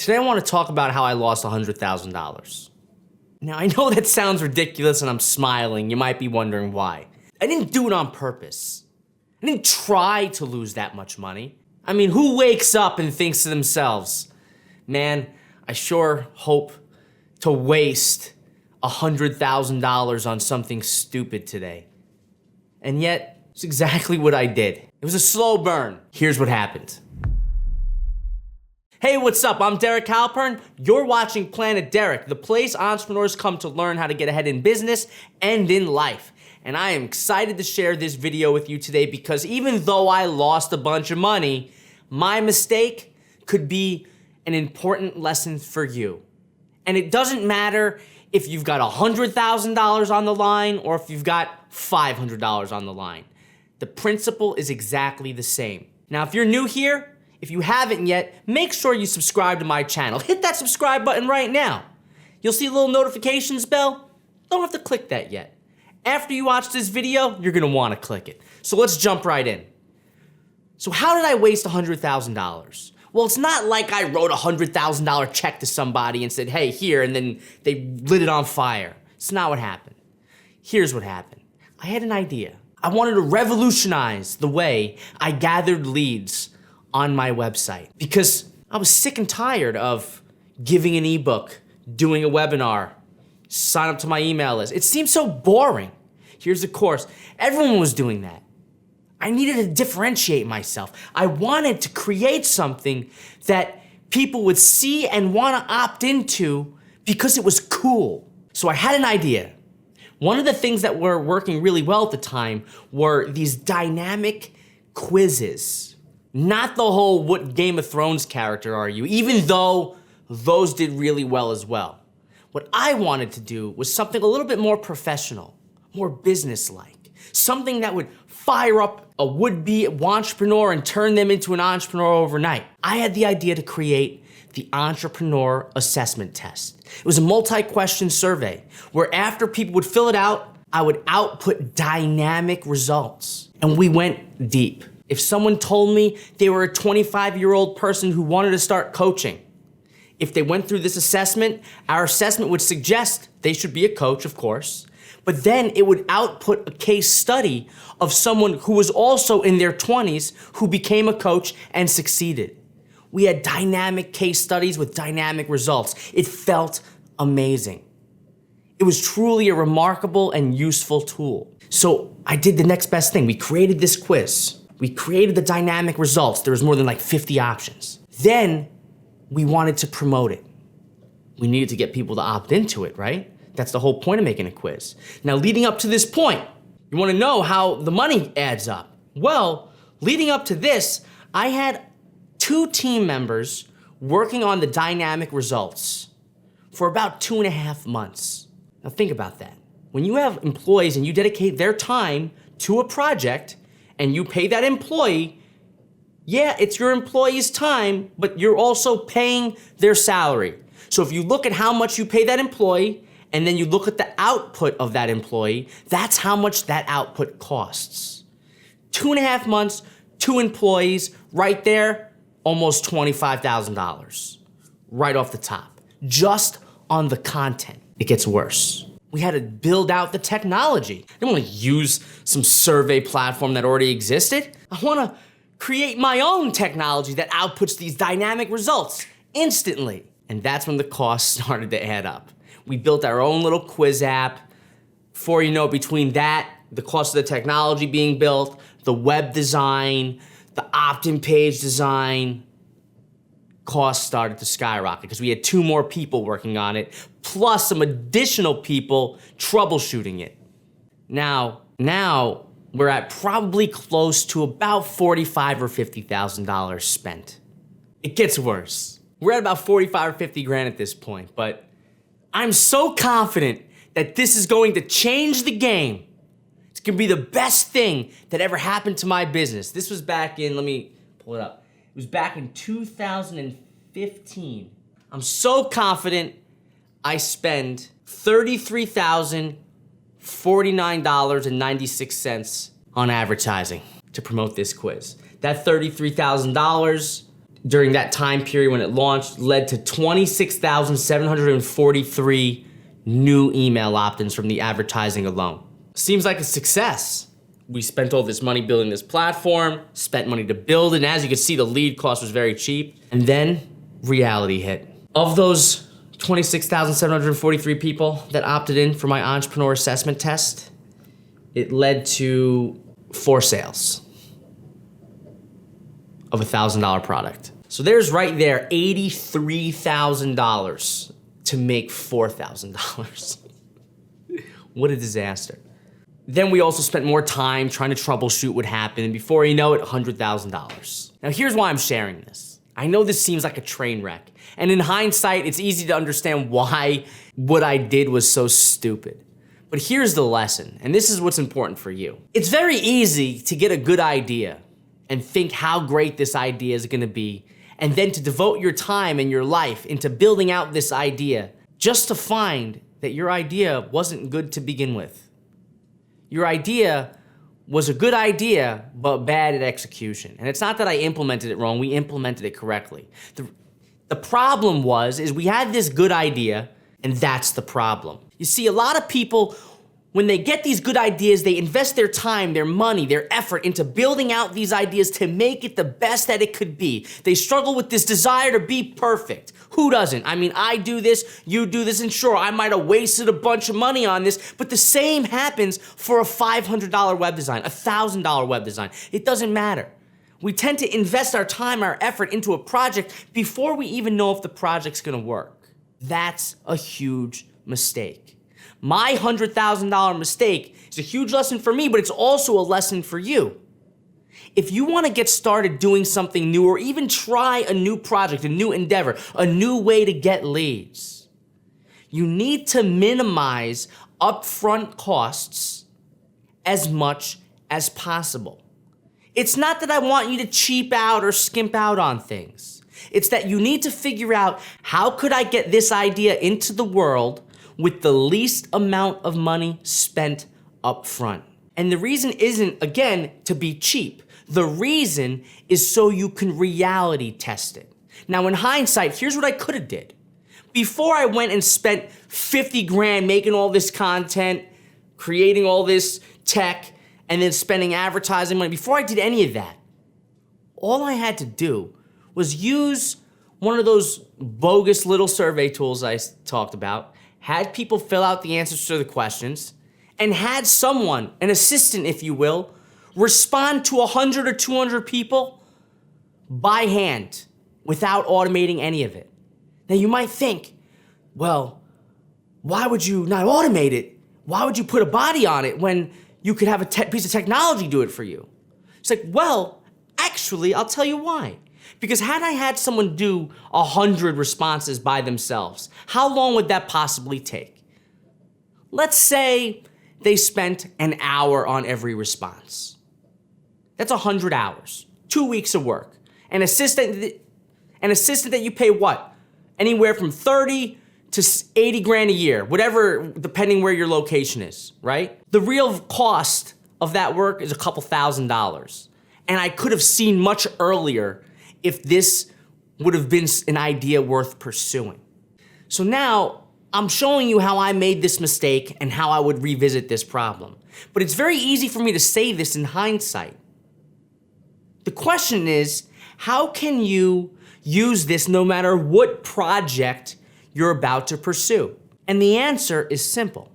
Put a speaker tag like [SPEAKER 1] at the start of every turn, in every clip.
[SPEAKER 1] Today I want to talk about how I lost $100,000. Now I know that sounds ridiculous and I'm smiling. You might be wondering why. I didn't do it on purpose. I didn't try to lose that much money. I mean, who wakes up and thinks to themselves, man, I sure hope to waste $100,000 on something stupid today. And yet, it's exactly what I did. It was a slow burn. Here's what happened. Hey, what's up? I'm Derek Halpern. You're watching Planet Derek, the place entrepreneurs come to learn how to get ahead in business and in life. And I am excited to share this video with you today because even though I lost a bunch of money, my mistake could be an important lesson for you. And it doesn't matter if you've got $100,000 on the line or if you've got $500 on the line. The principle is exactly the same. Now, if you're new here, if you haven't yet, make sure you subscribe to my channel. Hit that subscribe button right now. You'll see a little notifications bell. Don't have to click that yet. After you watch this video, you're gonna wanna click it. So let's jump right in. So how did I waste $100,000? Well, it's not like I wrote a $100,000 check to somebody and said, hey, here, and then they lit it on fire. It's not what happened. Here's what happened. I had an idea. I wanted to revolutionize the way I gathered leads on my website because I was sick and tired of giving an ebook, doing a webinar, sign up to my email list. It seemed so boring. Here's the course. Everyone was doing that. I needed to differentiate myself. I wanted to create something that people would see and want to opt into because it was cool. So I had an idea. One of the things that were working really well at the time were these dynamic quizzes. Not the whole what Game of Thrones character are you, even though those did really well as well. What I wanted to do was something a little bit more professional, more business-like. Something that would fire up a would-be entrepreneur and turn them into an entrepreneur overnight. I had the idea to create the Entrepreneur Assessment Test. It was a multi-question survey where after people would fill it out, I would output dynamic results. And we went deep. If someone told me they were a 25-year-old person who wanted to start coaching, if they went through this assessment, our assessment would suggest they should be a coach, of course, but then it would output a case study of someone who was also in their 20s who became a coach and succeeded. We had dynamic case studies with dynamic results. It felt amazing. It was truly a remarkable and useful tool. So I did the next best thing. We created this quiz. We created the dynamic results. There was more than like 50 options. Then we wanted to promote it. We needed to get people to opt into it, right? That's the whole point of making a quiz. Now, leading up to this point, you wanna know how the money adds up. Well, leading up to this, I had 2 team members working on the dynamic results for about 2.5 months. Now think about that. When you have employees and you dedicate their time to a project and you pay that employee, yeah, it's your employee's time, but you're also paying their salary. So if you look at how much you pay that employee and then you look at the output of that employee, that's how much that output costs. 2.5 months, 2 employees, right there, almost $25,000, right off the top, just on the content. It gets worse. We had to build out the technology. I didn't want to use some survey platform that already existed. I want to create my own technology that outputs these dynamic results instantly. And that's when the costs started to add up. We built our own little quiz app. Before you know, between that, the cost of the technology being built, the web design, the opt-in page design, costs started to skyrocket because we had 2 more people working on it, plus some additional people troubleshooting it. Now we're at probably close to about $45,000 or $50,000 spent. It gets worse. We're at about 45 or 50 grand at this point, but I'm so confident that this is going to change the game. It's gonna be the best thing that ever happened to my business. This was back in, let me pull it up. It was back in 2015. I'm so confident I spend $33,049.96 on advertising to promote this quiz. That $33,000 during that time period when it launched led to 26,743 new email opt-ins from the advertising alone. Seems like a success. We spent all this money building this platform, spent money to build it, and as you can see, the lead cost was very cheap. And then reality hit. Of those 26,743 people that opted in for my entrepreneur assessment test, it led to 4 sales of a $1,000 product. So there's right there $83,000 to make $4,000. What a disaster. Then we also spent more time trying to troubleshoot what happened, and before you know it, $100,000. Now here's why I'm sharing this. I know this seems like a train wreck, and in hindsight, it's easy to understand why what I did was so stupid. But here's the lesson, and this is what's important for you. It's very easy to get a good idea and think how great this idea is gonna be, and then to devote your time and your life into building out this idea just to find that your idea wasn't good to begin with. Your idea was a good idea, but bad at execution. And it's not that I implemented it wrong, we implemented it correctly. The problem is we had this good idea, and that's the problem. You see, a lot of people, when they get these good ideas, they invest their time, their money, their effort into building out these ideas to make it the best that it could be. They struggle with this desire to be perfect. Who doesn't? I mean, I do this, you do this, and sure, I might have wasted a bunch of money on this, but the same happens for a $500 web design, a $1,000 web design. It doesn't matter. We tend to invest our time, our effort into a project before we even know if the project's gonna work. That's a huge mistake. My $100,000 mistake is a huge lesson for me, but it's also a lesson for you. If you want to get started doing something new or even try a new project, a new endeavor, a new way to get leads, you need to minimize upfront costs as much as possible. It's not that I want you to cheap out or skimp out on things. It's that you need to figure out, how could I get this idea into the world with the least amount of money spent up front? And the reason isn't, again, to be cheap. The reason is so you can reality test it. Now, in hindsight, here's what I could have did. Before I went and spent 50 grand making all this content, creating all this tech, and then spending advertising money, before I did any of that, all I had to do was use one of those bogus little survey tools I talked about, had people fill out the answers to the questions, and had someone, an assistant if you will, respond to 100 or 200 people by hand without automating any of it. Now you might think, well, why would you not automate it? Why would you put a body on it when you could have a piece of technology do it for you? It's like, well, actually, I'll tell you why. Because had I had someone do 100 responses by themselves, how long would that possibly take? Let's say they spent an hour on every response. That's 100 hours, 2 weeks of work. An assistant that you pay what? Anywhere from 30 to 80 grand a year, whatever, depending where your location is, right? The real cost of that work is a couple $1,000s. And I could have seen much earlier if this would have been an idea worth pursuing. So now I'm showing you how I made this mistake and how I would revisit this problem. But it's very easy for me to say this in hindsight. The question is, how can you use this no matter what project you're about to pursue? And the answer is simple.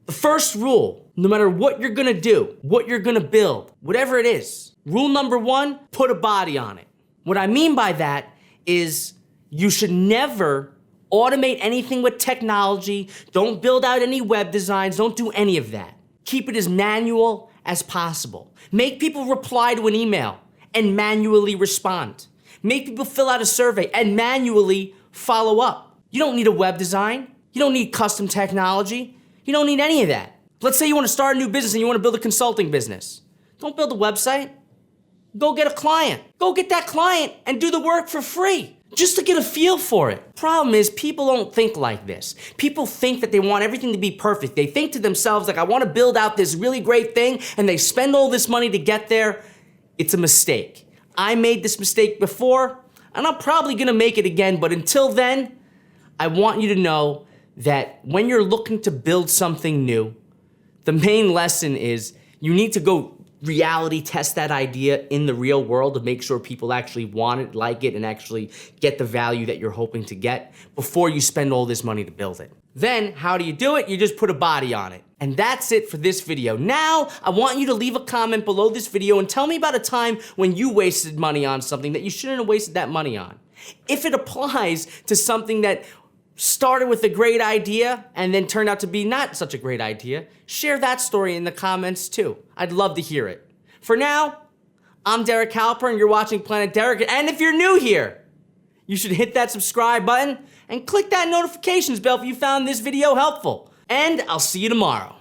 [SPEAKER 1] The first rule, no matter what you're gonna do, what you're gonna build, whatever it is, rule number 1, put a body on it. What I mean by that is you should never automate anything with technology. Don't build out any web designs. Don't do any of that. Keep it as manual as possible. Make people reply to an email and manually respond. Make people fill out a survey and manually follow up. You don't need a web design. You don't need custom technology. You don't need any of that. Let's say you want to start a new business and you want to build a consulting business. Don't build a website. Go get a client. Go get that client and do the work for free, just to get a feel for it. Problem is, people don't think like this. People think that they want everything to be perfect. They think to themselves, like, I want to build out this really great thing, and they spend all this money to get there. It's a mistake. I made this mistake before. And I'm probably gonna make it again, but until then, I want you to know that when you're looking to build something new, the main lesson is you need to go reality test that idea in the real world to make sure people actually want it, like it, and actually get the value that you're hoping to get before you spend all this money to build it. Then, how do you do it? You just put a body on it. And that's it for this video. Now, I want you to leave a comment below this video and tell me about a time when you wasted money on something that you shouldn't have wasted that money on. If it applies to something that started with a great idea and then turned out to be not such a great idea, share that story in the comments too. I'd love to hear it. For now, I'm Derek Halpern, you're watching Planet Derek, and if you're new here, you should hit that subscribe button and click that notifications bell if you found this video helpful. And I'll see you tomorrow.